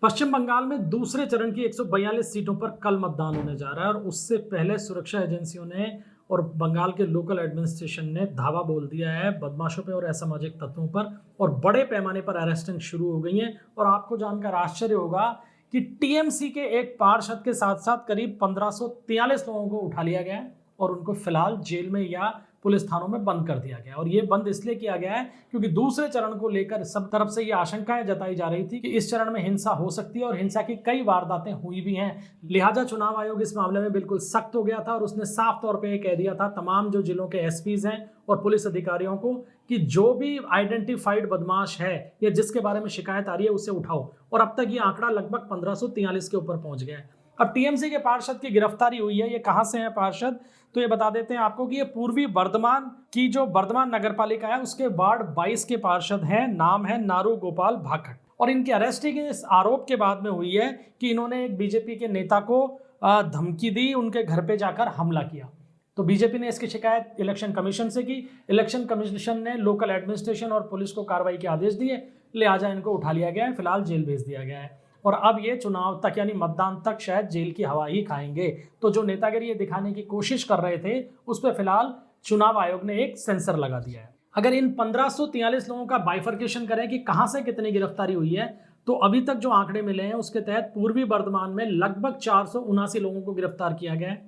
पश्चिम बंगाल में दूसरे चरण की 142 सीटों पर कल मतदान होने जा रहा है और उससे पहले सुरक्षा एजेंसियों ने और बंगाल के लोकल एडमिनिस्ट्रेशन ने धावा बोल दिया है बदमाशों पे और असामाजिक तत्वों पर और बड़े पैमाने पर अरेस्टिंग शुरू हो गई है। और आपको जानकर आश्चर्य होगा कि टीएमसी के एक पार्षद के साथ साथ करीब 1543 लोगों को उठा लिया गया है और उनको फिलहाल जेल में या पुलिस थानों में बंद कर दिया गया। और ये बंद इसलिए किया गया है क्योंकि दूसरे चरण को लेकर सब तरफ से ये आशंकाएं जताई जा रही थी कि इस चरण में हिंसा हो सकती है और हिंसा की कई वारदातें हुई भी हैं। लिहाजा चुनाव आयोग इस मामले में बिल्कुल सख्त हो गया था और उसने साफ तौर पर यह कह दिया था तमाम जो जिलों के एसपीज हैं और पुलिस अधिकारियों को कि जो भी आइडेंटिफाइड बदमाश है या जिसके बारे में शिकायत आ रही है उसे उठाओ। और अब तक ये आंकड़ा लगभग 1543 के ऊपर पहुंच गया है। अब टीएमसी के पार्षद की गिरफ्तारी हुई है। ये कहां से है पार्षद, तो ये बता देते हैं आपको कि ये पूर्वी बर्धमान की जो बर्धमान नगरपालिका है उसके वार्ड 22 के पार्षद हैं। नाम है नारू गोपाल भाकट और इनकी अरेस्टिंग इस आरोप के बाद में हुई है कि इन्होंने एक बीजेपी के नेता को धमकी दी, उनके घर पे जाकर हमला किया। तो बीजेपी ने इसकी शिकायत इलेक्शन कमीशन से की। इलेक्शन कमीशन ने लोकल एडमिनिस्ट्रेशन और पुलिस को कार्रवाई के आदेश दिए, लिहाजा इनको उठा लिया गया है, फिलहाल जेल भेज दिया गया है और अब ये चुनाव तक यानी मतदान तक शायद जेल की हवा ही खाएंगे। तो जो नेतागिरी ये दिखाने की कोशिश कर रहे थे उस पर फिलहाल चुनाव आयोग ने एक सेंसर लगा दिया है। अगर इन 1543 लोगों का बाइफर्केशन करें कि कहां से कितनी गिरफ्तारी हुई है तो अभी तक जो आंकड़े मिले हैं उसके तहत पूर्वी बर्धमान में लगभग 479 लोगों को गिरफ्तार किया गया है,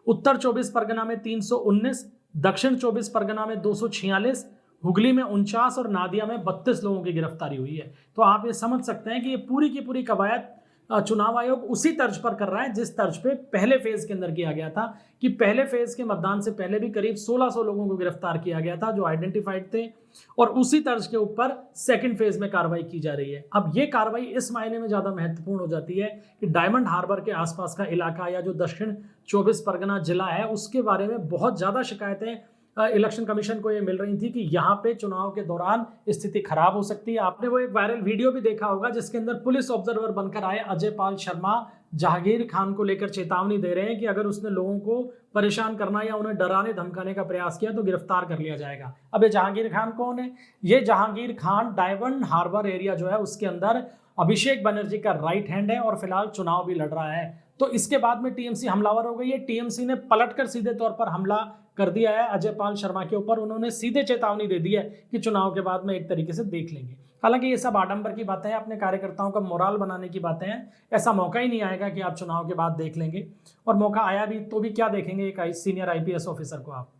उत्तर 24 परगना में 319, दक्षिण 24 परगना में 246, हुगली में 49 और नादिया में 32 लोगों की गिरफ्तारी हुई है। तो आप ये समझ सकते हैं कि ये पूरी की पूरी कवायद चुनाव आयोग उसी तर्ज पर कर रहा है जिस तर्ज पे पहले फेज के अंदर किया गया था कि पहले फेज के मतदान से पहले भी करीब 1600 लोगों को गिरफ्तार किया गया था जो आइडेंटिफाइड थे और उसी तर्ज के ऊपर सेकंड फेज में कार्रवाई की जा रही है। अब ये कार्रवाई इस मायने में ज्यादा महत्वपूर्ण हो जाती है कि डायमंड हार्बर के आसपास का इलाका या जो दक्षिण 24 परगना जिला है उसके बारे में बहुत ज्यादा शिकायतें इलेक्शन कमीशन को ये मिल रही थी कि यहाँ पे चुनाव के दौरान स्थिति खराब हो सकती है। आपने वो एक वायरल वीडियो भी देखा होगा जिसके अंदर पुलिस ऑब्जर्वर बनकर आए अजय पाल शर्मा जहांगीर खान को लेकर चेतावनी दे रहे हैं कि अगर उसने लोगों को परेशान करना या उन्हें डराने धमकाने का प्रयास किया तो गिरफ्तार कर लिया जाएगा। अब ये जहांगीर खान कौन है? ये जहांगीर खान डायमंड हार्बर एरिया जो है उसके अंदर अभिषेक बनर्जी का राइट हैंड है और फिलहाल चुनाव भी लड़ रहा है। तो इसके बाद में टीएमसी हमलावर हो गई है। टीएमसी ने पलटकर सीधे तौर पर हमला कर दिया है अजय पाल शर्मा के ऊपर। उन्होंने सीधे चेतावनी दे दी है कि चुनाव के बाद में एक तरीके से देख लेंगे। हालांकि ये सब आडंबर की बातें हैं, अपने कार्यकर्ताओं का मोराल बनाने की बातें हैं। ऐसा मौका ही नहीं आएगा कि आप चुनाव के बाद देख लेंगे, और मौका आया भी तो भी क्या देखेंगे एक सीनियर आईपीएस ऑफिसर को आप।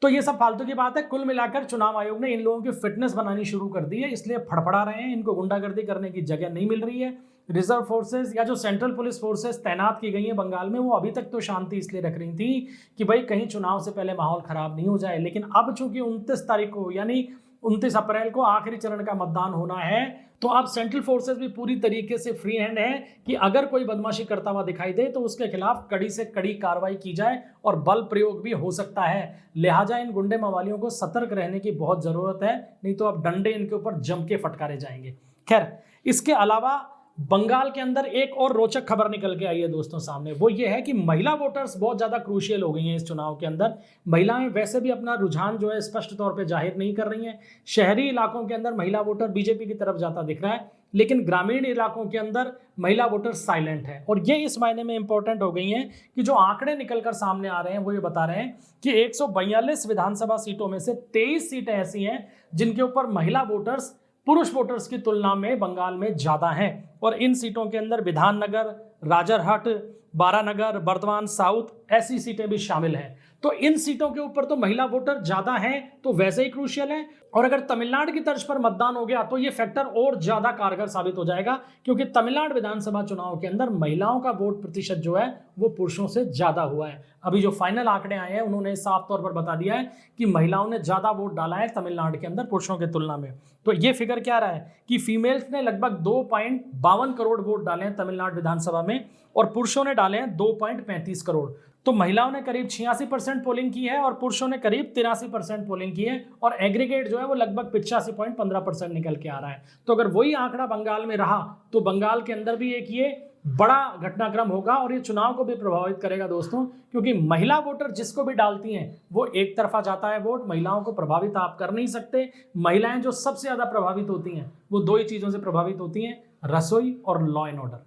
तो ये सब फालतू की बात है। कुल मिलाकर चुनाव आयोग ने इन लोगों की फिटनेस बनानी शुरू कर दी है, इसलिए फड़फड़ा रहे हैं। इनको गुंडागर्दी करने की जगह नहीं मिल रही है। रिजर्व फोर्सेस या जो सेंट्रल पुलिस फोर्सेस तैनात की गई है बंगाल में वो अभी तक तो शांति इसलिए रख रही थी कि भाई कहीं चुनाव से पहले माहौल खराब नहीं हो जाए। लेकिन अब चूंकि 29 तारीख को यानी 29 अप्रैल को आखिरी चरण का मतदान होना है तो अब सेंट्रल फोर्सेस भी पूरी तरीके से फ्री हैंड है कि अगर कोई बदमाशी करता हुआ दिखाई दे तो उसके खिलाफ कड़ी से कड़ी कार्रवाई की जाए और बल प्रयोग भी हो सकता है। लिहाजा इन गुंडे मवालियों को सतर्क रहने की बहुत जरूरत है, नहीं तो अब डंडे इनके ऊपर जम के फटकारे जाएंगे। खैर, इसके अलावा बंगाल के अंदर एक और रोचक खबर निकल के आई है दोस्तों सामने। वो ये है कि महिला वोटर्स बहुत ज्यादा क्रूशियल हो गई हैं इस चुनाव के अंदर। महिलाएं वैसे भी अपना रुझान जो है स्पष्ट तौर पे जाहिर नहीं कर रही हैं। शहरी इलाकों के अंदर महिला वोटर बीजेपी की तरफ जाता दिख रहा है, लेकिन ग्रामीण इलाकों के अंदर महिला वोटर साइलेंट है। और ये इस मायने में इंपॉर्टेंट हो गई हैं कि जो आंकड़े निकलकर सामने आ रहे हैं वो ये बता रहे हैं कि 142 विधानसभा सीटों में से 23 सीटें ऐसी हैं जिनके ऊपर महिला वोटर्स पुरुष वोटर्स की तुलना में बंगाल में ज्यादा हैं। और इन सीटों के अंदर विधाननगर, राजरहाट, बारानगर, बर्धमान साउथ ऐसी सीटें भी शामिल हैं। तो इन सीटों के ऊपर तो महिला वोटर ज्यादा हैं तो वैसे ही क्रूशियल है। और अगर तमिलनाडु की तर्ज पर मतदान हो गया तो ये फैक्टर और ज्यादा कारगर साबित हो जाएगा, क्योंकि तमिलनाडु विधानसभा चुनाव के अंदर महिलाओं का वोट प्रतिशत जो है वो पुरुषों से ज्यादा हुआ है। अभी जो फाइनल आंकड़े आए हैं उन्होंने साफ तौर पर बता दिया है कि महिलाओं ने ज्यादा वोट डाला है तमिलनाडु के अंदर पुरुषों की तुलना में। तो ये फिगर क्या रहा है कि फीमेल्स ने लगभग 2.52 करोड़ वोट डाले हैं तमिलनाडु विधानसभा में और पुरुषों ने डाले हैं 2.35 करोड़। तो महिलाओं ने करीब 86% पोलिंग की है और पुरुषों ने करीब 83% पोलिंग की है और एग्रीगेट जो है वो लगभग 85.15% निकल के आ रहा है। तो अगर वही आंकड़ा बंगाल में रहा तो बंगाल के अंदर भी एक ये बड़ा घटनाक्रम होगा और ये चुनाव को भी प्रभावित करेगा दोस्तों, क्योंकि महिला वोटर जिसको भी डालती हैं वो एक तरफा जाता है वोट। महिलाओं को प्रभावित आप कर नहीं सकते। महिलाएं जो सबसे ज्यादा प्रभावित होती हैं वो दो ही चीजों से प्रभावित होती हैं, रसोई और लॉ एंड ऑर्डर।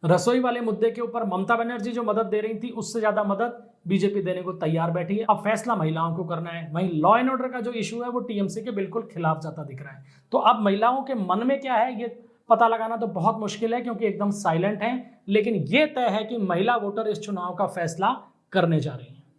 रसोई वाले मुद्दे के ऊपर ममता बनर्जी जो मदद दे रही थी उससे ज्यादा मदद बीजेपी देने को तैयार बैठी है। अब फैसला महिलाओं को करना है। वहीं लॉ एंड ऑर्डर का जो इशू है वो टीएमसी के बिल्कुल खिलाफ जाता दिख रहा है। तो अब महिलाओं के मन में क्या है ये पता लगाना तो बहुत मुश्किल है, क्योंकि एकदम साइलेंट है, लेकिन ये तय है कि महिला वोटर इस चुनाव का फैसला करने जा रही है।